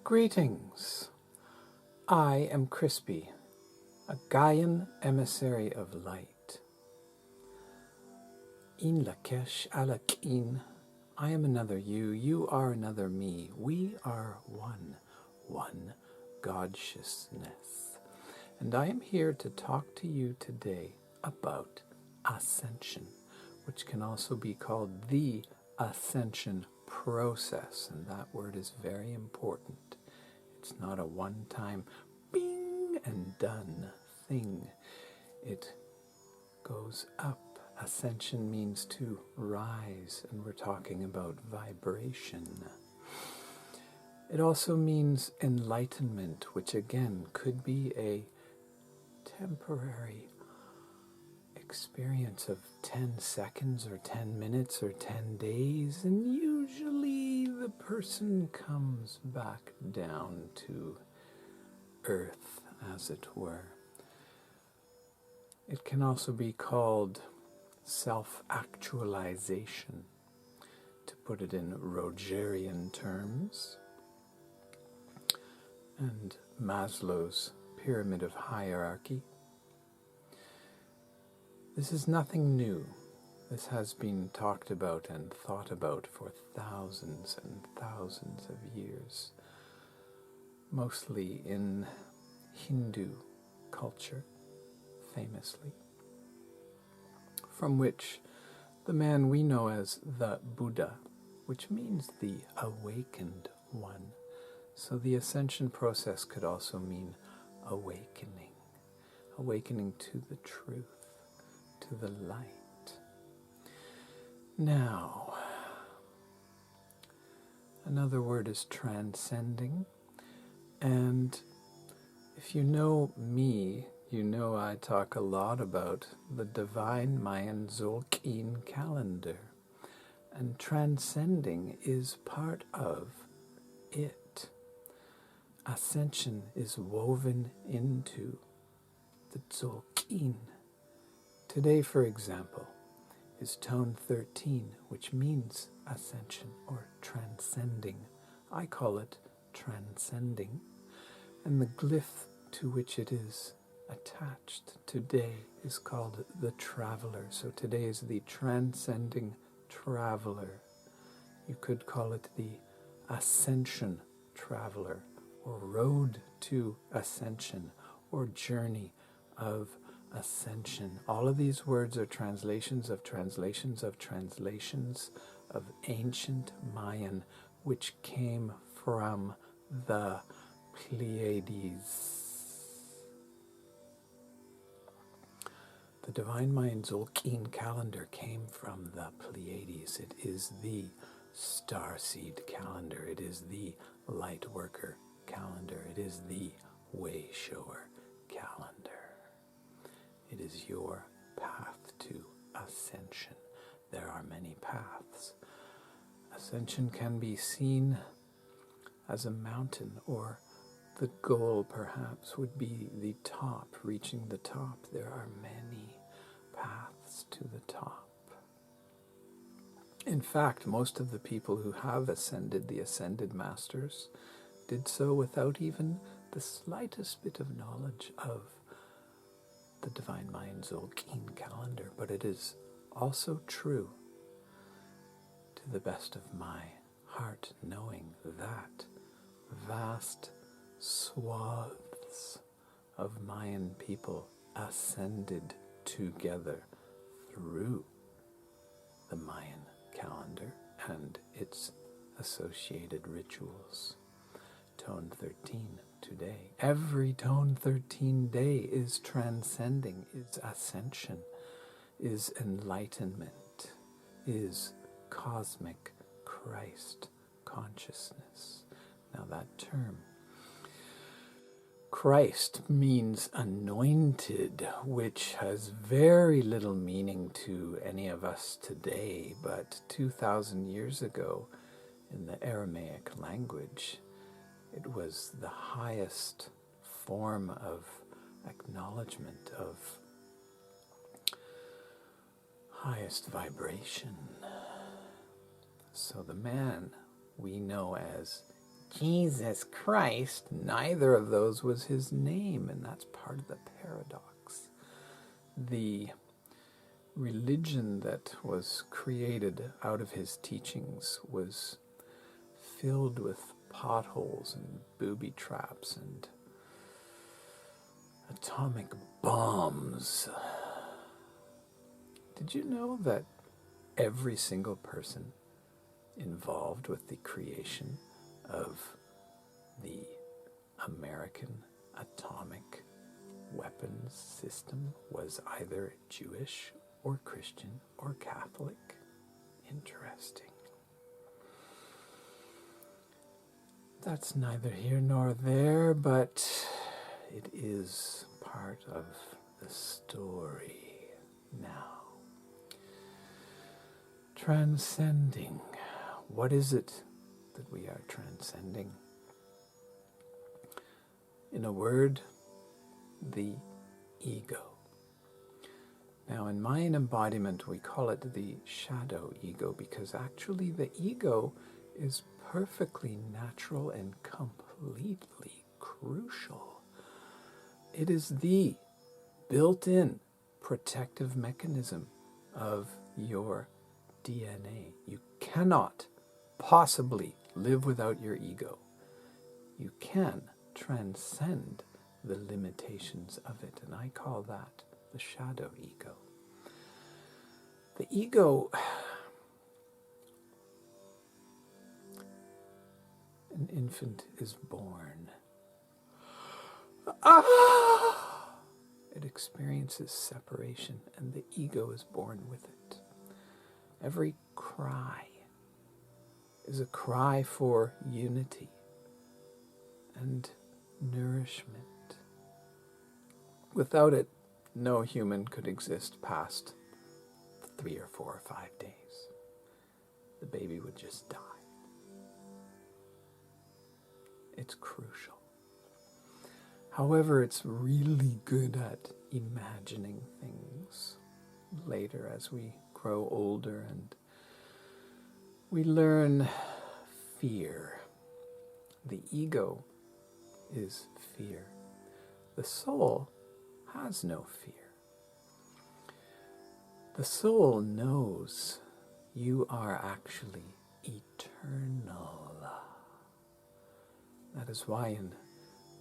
Greetings. I am Crispy, a Gaian emissary of light. Een Lak'esh Alak'in. I am another you, you are another me. We are one God-sciousness. And I am here to talk to you today about Ascension, which can also be called the Ascension process, and that word is very important. It's not a one-time bing and done thing. It goes up. Ascension means to rise, and we're talking about vibration. It also means enlightenment, which again could be a temporary experience of 10 seconds or 10 minutes or 10 days, and usually the person comes back down to earth, as it were. It can also be called self-actualization, to put it in Rogerian terms, and Maslow's pyramid of hierarchy. This is nothing new. This has been talked about and thought about for thousands and thousands of years, mostly in Hindu culture, famously, from which the man we know as the Buddha, which means the awakened one. So the ascension process could also mean awakening to the truth, to the light. Now, another word is transcending, and if you know me, you know I talk a lot about the divine Mayan Zolkin calendar, and transcending is part of it. Ascension is woven into the Zolkin. Today, for example, is tone 13, which means ascension or transcending. I call it transcending, and the glyph to which it is attached today is called the traveler. So today is the transcending traveler. You could call it the ascension traveler, or road to ascension, or journey of ascension. All of these words are translations of translations of translations of ancient Mayan, which came from the Pleiades. The divine Mayan Zolkin calendar came from the Pleiades. It is the starseed calendar. It is the light worker calendar. It is the way shower calendar. It is your path to ascension. There are many paths. Ascension can be seen as a mountain, or the goal perhaps would be the top, reaching the top. There are many paths to the top. In fact, most of the people who have ascended, the ascended masters, did so without even the slightest bit of knowledge of the divine Mayan Zolkin calendar. But it is also true, to the best of my heart, knowing that vast swaths of Mayan people ascended together through the Mayan calendar and its associated rituals. Tone 13 today. Every tone 13 day is transcending, is ascension, is enlightenment, is cosmic Christ consciousness. Now that term, Christ, means anointed, which has very little meaning to any of us today, but 2,000 years ago in the Aramaic language, it was the highest form of acknowledgement, of highest vibration. So the man we know as Jesus Christ, neither of those was his name, and that's part of the paradox. The religion that was created out of his teachings was filled with potholes and booby traps and atomic bombs. Did you know that every single person involved with the creation of the American atomic weapons system was either Jewish or Christian or Catholic? Interesting. That's neither here nor there, but it is part of the story now. Transcending. What is it that we are transcending? In a word, the ego. Now, in Mayan embodiment, we call it the shadow ego because actually the ego is perfectly natural and completely crucial. It is the built-in protective mechanism of your DNA. You cannot possibly live without your ego. You can transcend the limitations of it, and I call that the shadow ego. The ego, an infant is born. It experiences separation, and the ego is born with it. Every cry is a cry for unity and nourishment. Without it, no human could exist past 3 or 4 or 5 days. The baby would just die. It's crucial. However, it's really good at imagining things later as we grow older and we learn fear. The ego is fear. The soul has no fear. The soul knows you are actually eternal. That is why in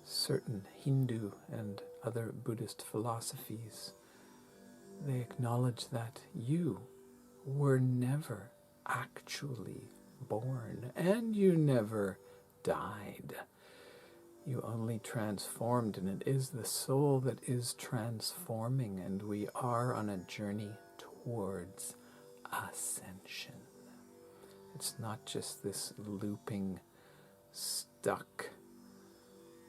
certain Hindu and other Buddhist philosophies, they acknowledge that you were never actually born and you never died. You only transformed, and it is the soul that is transforming, and we are on a journey towards ascension. It's not just this looping, stuck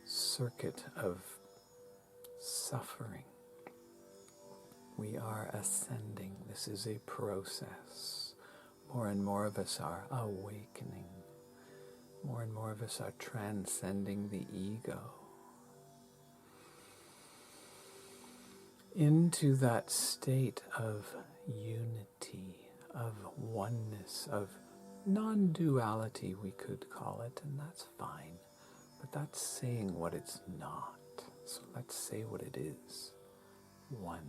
circuit of suffering. We are ascending. This is a process. More and more of us are awakening. More and more of us are transcending the ego into that state of unity, of oneness, of non-duality, we could call it, and that's fine. But that's saying what it's not. So let's say what it is. Oneness.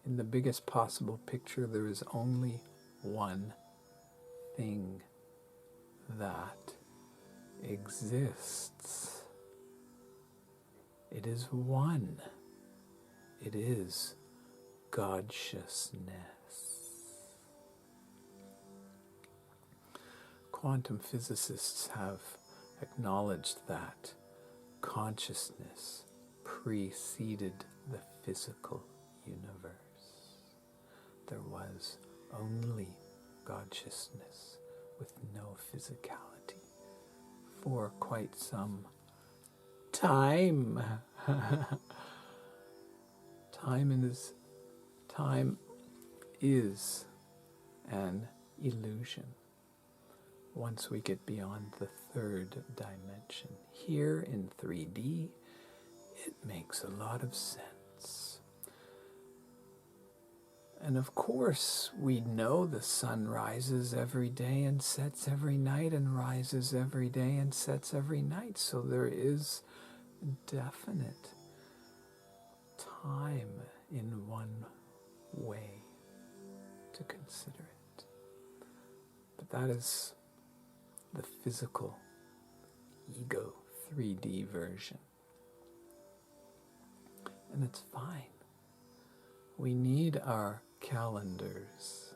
In the biggest possible picture, there is only one thing that exists. It is one. It is God-sciousness. Quantum physicists have acknowledged that consciousness preceded the physical universe. There was only God-sciousness with no physicality for quite some time. Time is an illusion. Once we get beyond the 3rd dimension, here in 3D, it makes a lot of sense. And of course, we know the sun rises every day and sets every night, and rises every day and sets every night. So there is definite time in one way to consider it. But that is the physical ego 3D version. And it's fine. We need our calendars.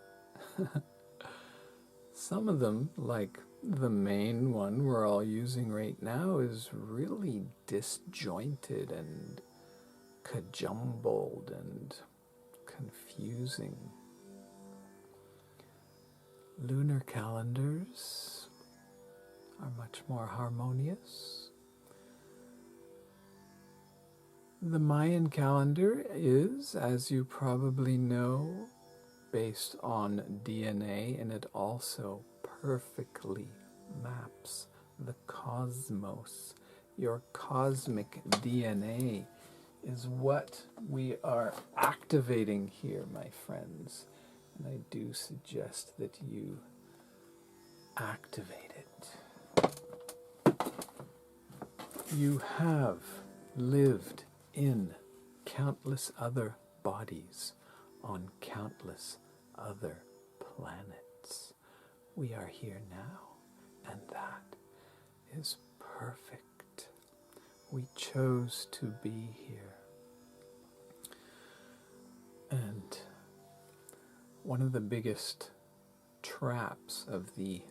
Some of them, like the main one we're all using right now, is really disjointed and kajumbled and confusing. Lunar calendars are much more harmonious. The Mayan calendar is, as you probably know, based on DNA, and it also perfectly maps the cosmos. Your cosmic DNA is what we are activating here, my friends. And I do suggest that you activate it. You have lived in countless other bodies on countless other planets. We are here now, and that is perfect. We chose to be here. And one of the biggest traps of the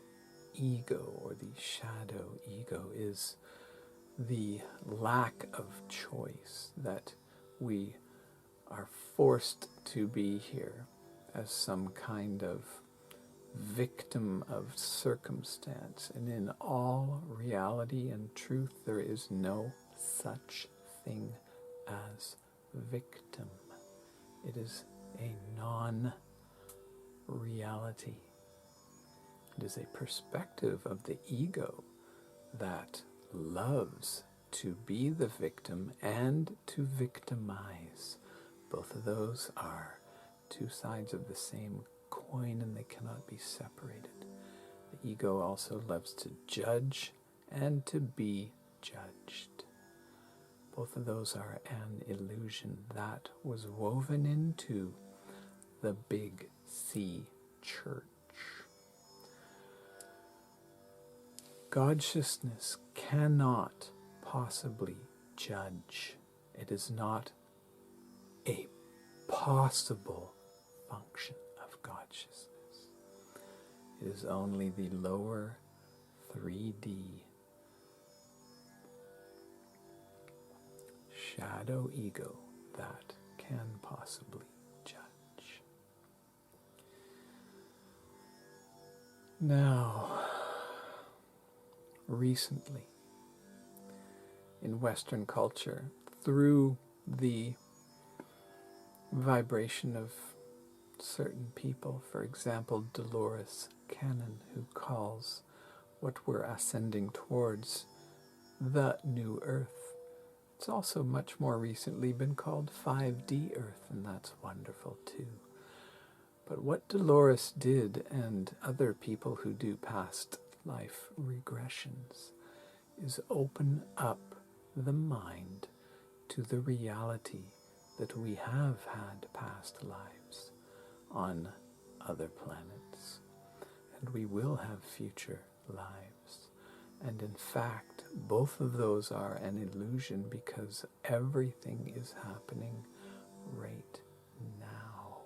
ego, or the shadow ego, is the lack of choice, that we are forced to be here as some kind of victim of circumstance. And in all reality and truth, there is no such thing as victim. It is a non-reality. It is a perspective of the ego that loves to be the victim and to victimize. Both of those are two sides of the same coin, and they cannot be separated. The ego also loves to judge and to be judged. Both of those are an illusion that was woven into the big C church. God-sciousness cannot possibly judge. It is not a possible function of God-sciousness. It is only the lower 3D shadow ego that can possibly judge. Now, recently, in Western culture, through the vibration of certain people, for example, Dolores Cannon, who calls what we're ascending towards the New Earth. It's also much more recently been called 5D Earth, and that's wonderful too. But what Dolores did, and other people who do past life regressions, is open up the mind to the reality that we have had past lives on other planets, and we will have future lives. And in fact, both of those are an illusion, because everything is happening right now.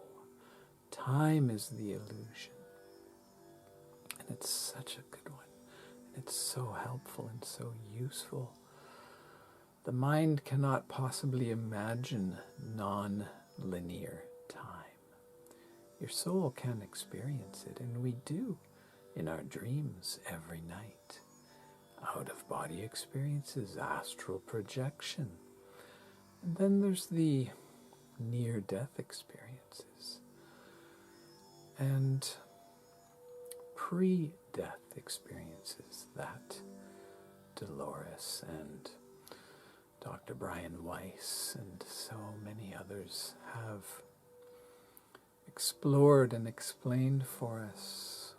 Time is the illusion. And it's such a good one. It's so helpful and so useful. The mind cannot possibly imagine non-linear time. Your soul can experience it, and we do in our dreams every night. Out-of-body experiences, astral projection. And then there's the near-death experiences. And pre-death experiences that Dolores and Dr. Brian Weiss and so many others have explored and explained for us.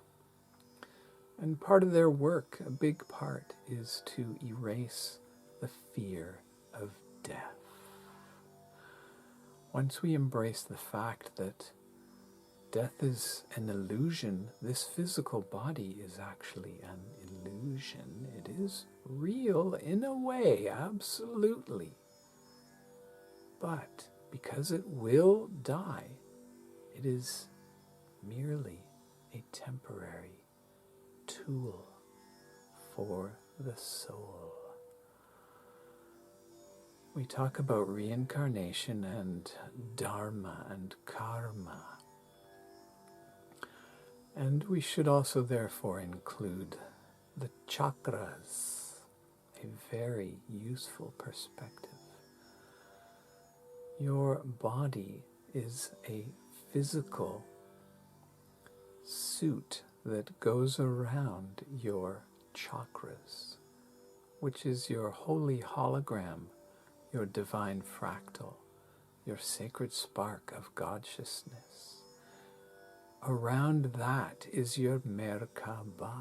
And part of their work, a big part, is to erase the fear of death. Once we embrace the fact that death is an illusion, this physical body is actually an illusion. It is real in a way, absolutely. But because it will die, it is merely a temporary tool for the soul. We talk about reincarnation and dharma and karma. And we should also therefore include the chakras, a very useful perspective. Your body is a physical suit that goes around your chakras, which is your holy hologram, your divine fractal, your sacred spark of God-sciousness. Around that is your Merkaba,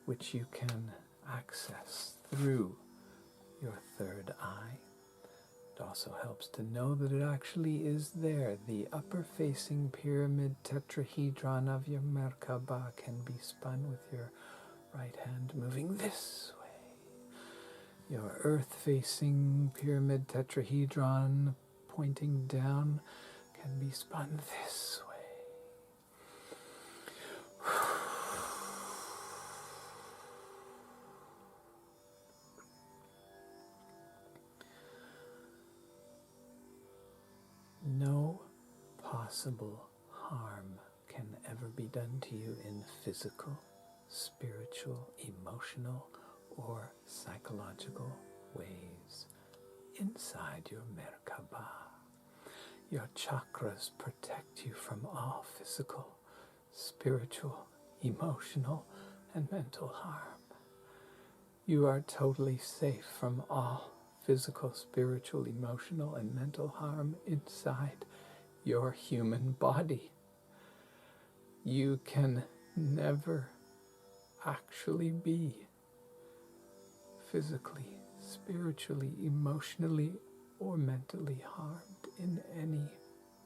which you can access through your third eye. It also helps to know that it actually is there. The upper-facing pyramid tetrahedron of your Merkaba can be spun with your right hand moving this way. Your earth-facing pyramid tetrahedron pointing down can be spun this way. No possible harm can ever be done to you in physical, spiritual, emotional, or psychological ways inside your Merkaba. Your chakras protect you from all physical, spiritual, emotional, and mental harm. You are totally safe from all physical, spiritual, emotional, and mental harm inside your human body. You can never actually be physically, spiritually, emotionally, or mentally harmed in any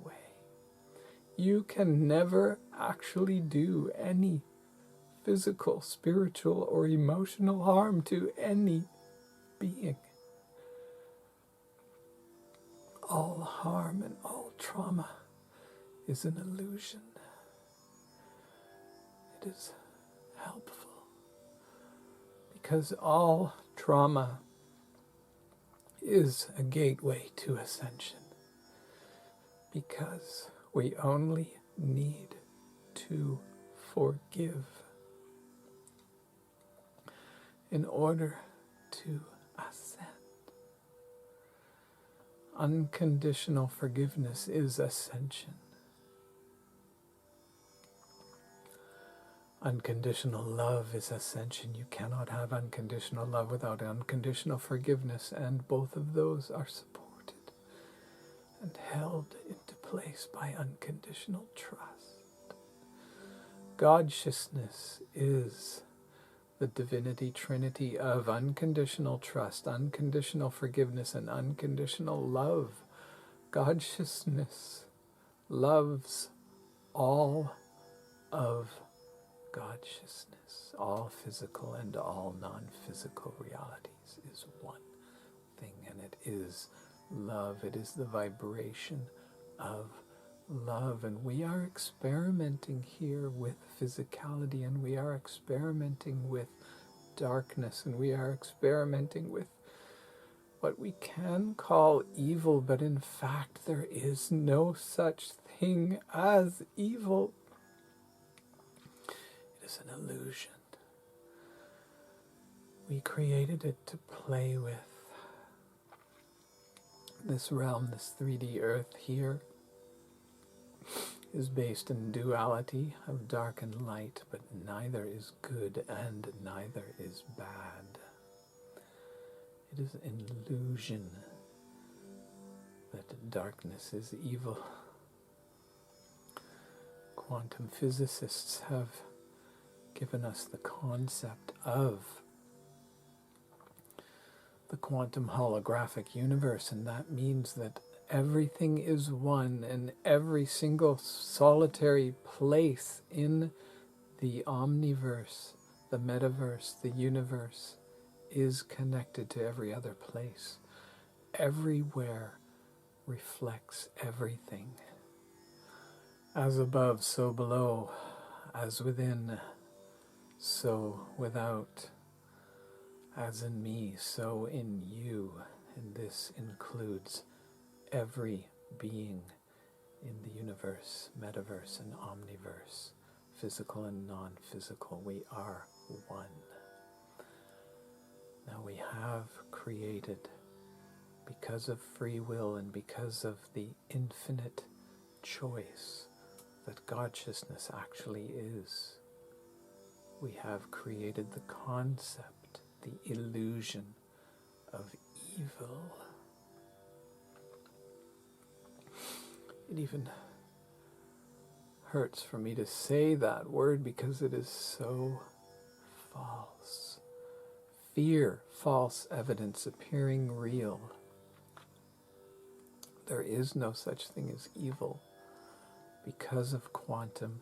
way. You can never actually do any physical, spiritual, or emotional harm to any being. All harm and all trauma is an illusion. It is helpful because all trauma is a gateway to ascension, because we only need to forgive in order to ascend. Unconditional forgiveness is ascension. Unconditional love is ascension. You cannot have unconditional love without unconditional forgiveness, and both of those are supported and held into place by unconditional trust. God-sciousness is the divinity trinity of unconditional trust, unconditional forgiveness, and unconditional love. God-sciousness loves all of God-sciousness. All physical and all non-physical realities is one thing, and it is love. It is the vibration of love, and we are experimenting here with physicality, and we are experimenting with darkness, and we are experimenting with what we can call evil, but in fact there is no such thing as evil. It is an illusion. We created it to play with. This realm, this 3D earth here, is based in duality of dark and light, but neither is good and neither is bad. It is an illusion that darkness is evil Quantum physicists have given us the concept of the quantum holographic universe, and that means that everything is one, and every single solitary place in the omniverse, the metaverse, the universe is connected to every other place. Everywhere reflects everything. As above, so below, as within, so without, as in me, so in you. And this includes every being in the universe, metaverse, and omniverse, physical and non-physical. We are one. Now we have created, because of free will and because of the infinite choice that God-sciousness actually is, we have created the concept, the illusion of evil. It even hurts for me to say that word because it is so false. Fear, false evidence appearing real. There is no such thing as evil because of quantum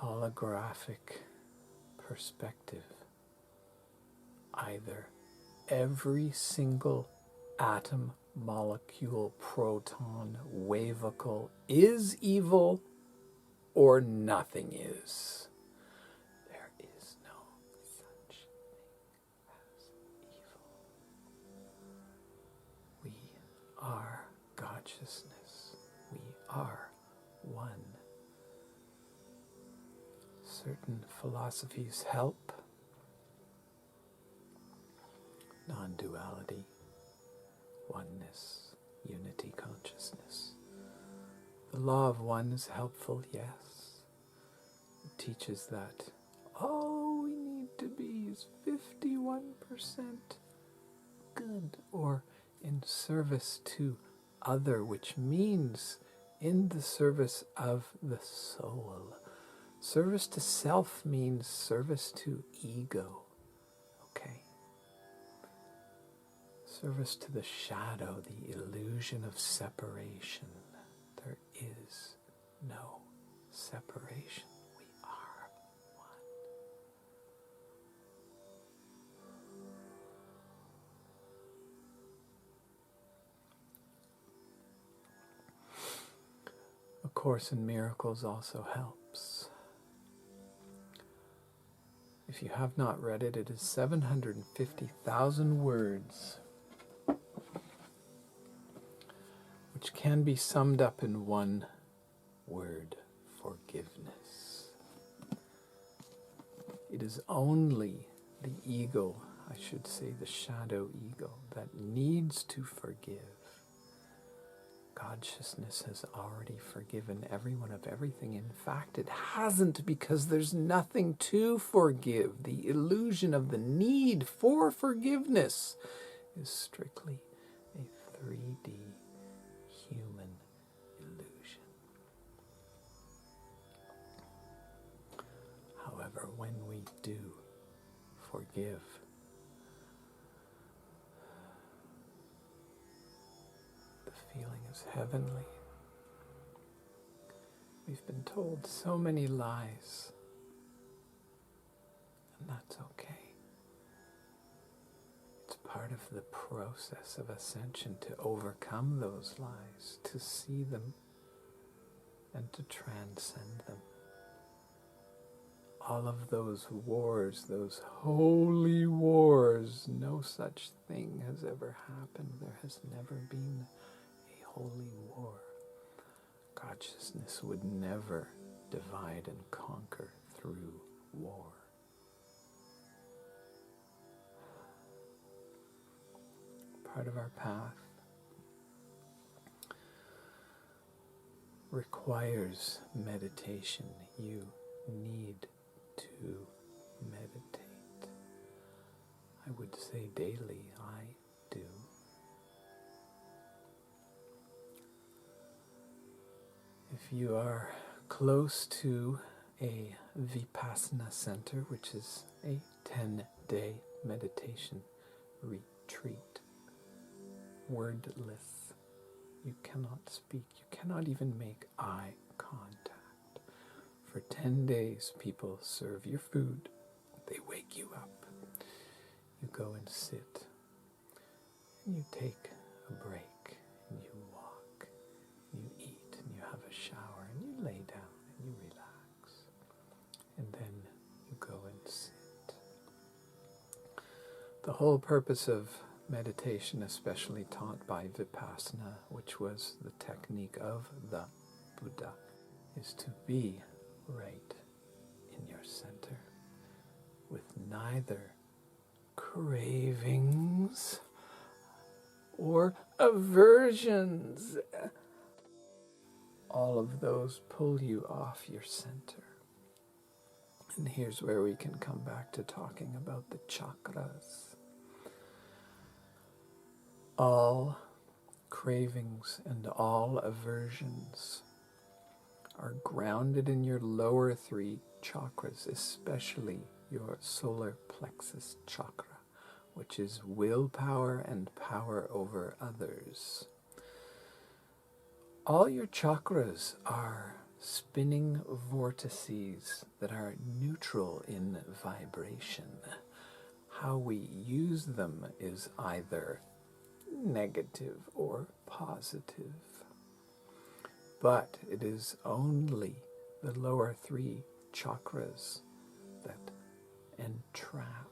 holographic perspective. Either every single atom, molecule, proton, wavicle is evil, or nothing is. There is no such thing as evil. We are God-sciousness. We are one. Certain philosophies help. Non-duality, oneness, unity consciousness. The law of one is helpful, yes. It teaches that all we need to be is 51% good, or in service to other, which means in the service of the soul. Service to self means service to ego, okay? Service to the shadow, the illusion of separation. There is no separation. We are one. A Course in Miracles also helps. If you have not read it, it is 750,000 words, which can be summed up in one word: forgiveness. It is only the ego, I should say the shadow ego, that needs to forgive. God-sciousness has already forgiven everyone of everything. In fact, it hasn't, because there's nothing to forgive. The illusion of the need for forgiveness is strictly a 3D human illusion. However, when we do forgive, the feeling is heavenly. We've been told so many lies, and that's okay. It's part of the process of ascension to overcome those lies, to see them, and to transcend them. All of those wars, those holy wars, no such thing has ever happened. There has never been a holy war. God-sciousness would never divide and conquer through war. Part of our path requires meditation. You need to meditate. I would say daily, I do. If you are close to a Vipassana center, which is a 10-day meditation retreat. Wordless. You cannot speak. You cannot even make eye contact. For 10 days, people serve your food. They wake you up. You go and sit. And you take a break. And you walk. And you eat. And you have a shower. And you lay down. And you relax. And then you go and sit. The whole purpose of meditation, especially taught by Vipassana, which was the technique of the Buddha, is to be right in your center with neither cravings or aversions. All of those pull you off your center. And here's where we can come back to talking about the chakras. All cravings and all aversions are grounded in your lower 3 chakras, especially your solar plexus chakra, which is willpower and power over others. All your chakras are spinning vortices that are neutral in vibration. How we use them is either negative or positive. But it is only the lower 3 chakras that entrap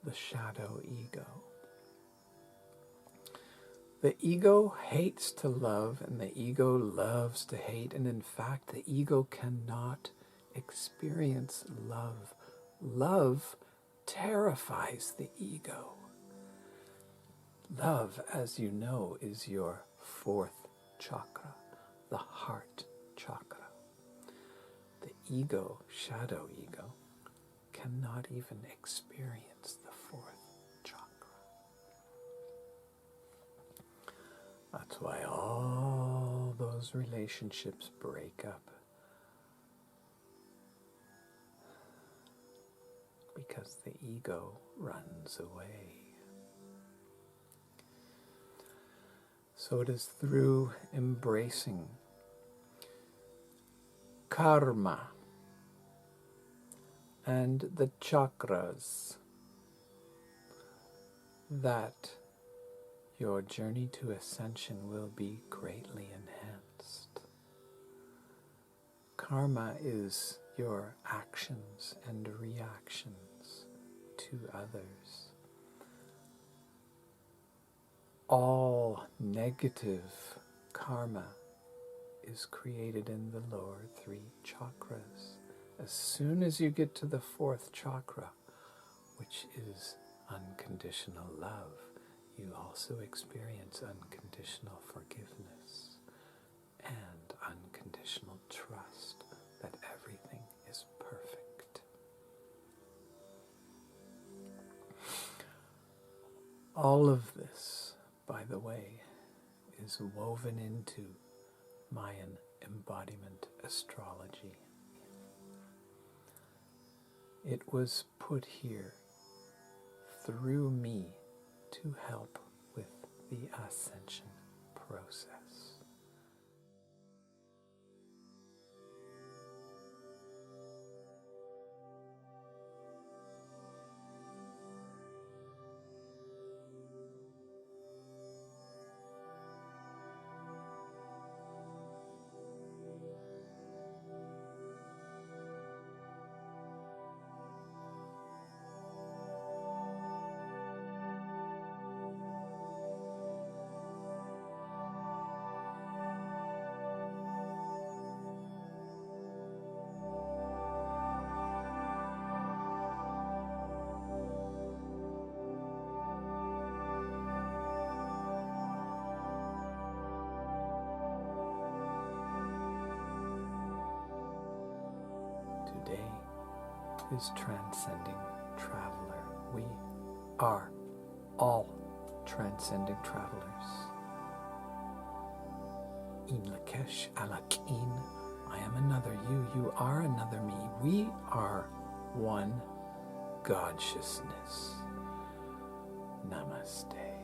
the shadow ego. The ego hates to love, and the ego loves to hate, and in fact, the ego cannot experience love. Love terrifies the ego. Love, as you know, is your 4th chakra, the heart chakra. The ego, shadow ego, cannot even experience the 4th chakra. That's why all those relationships break up. Because the ego runs away. So it is through embracing karma and the chakras that your journey to ascension will be greatly enhanced. Karma is your actions and reactions to others. All negative karma is created in the lower 3 chakras. As soon as you get to the 4th chakra, which is unconditional love, you also experience unconditional forgiveness and unconditional trust that everything is perfect. All of this, by the way, is woven into Mayan Embodiment Astrology. It was put here through me to help with the Ascension process. Today is Transcending Traveler. We are all transcending travelers. Een Lak'esh, I am another you. You are another me. We are one God-sciousness. Namaste.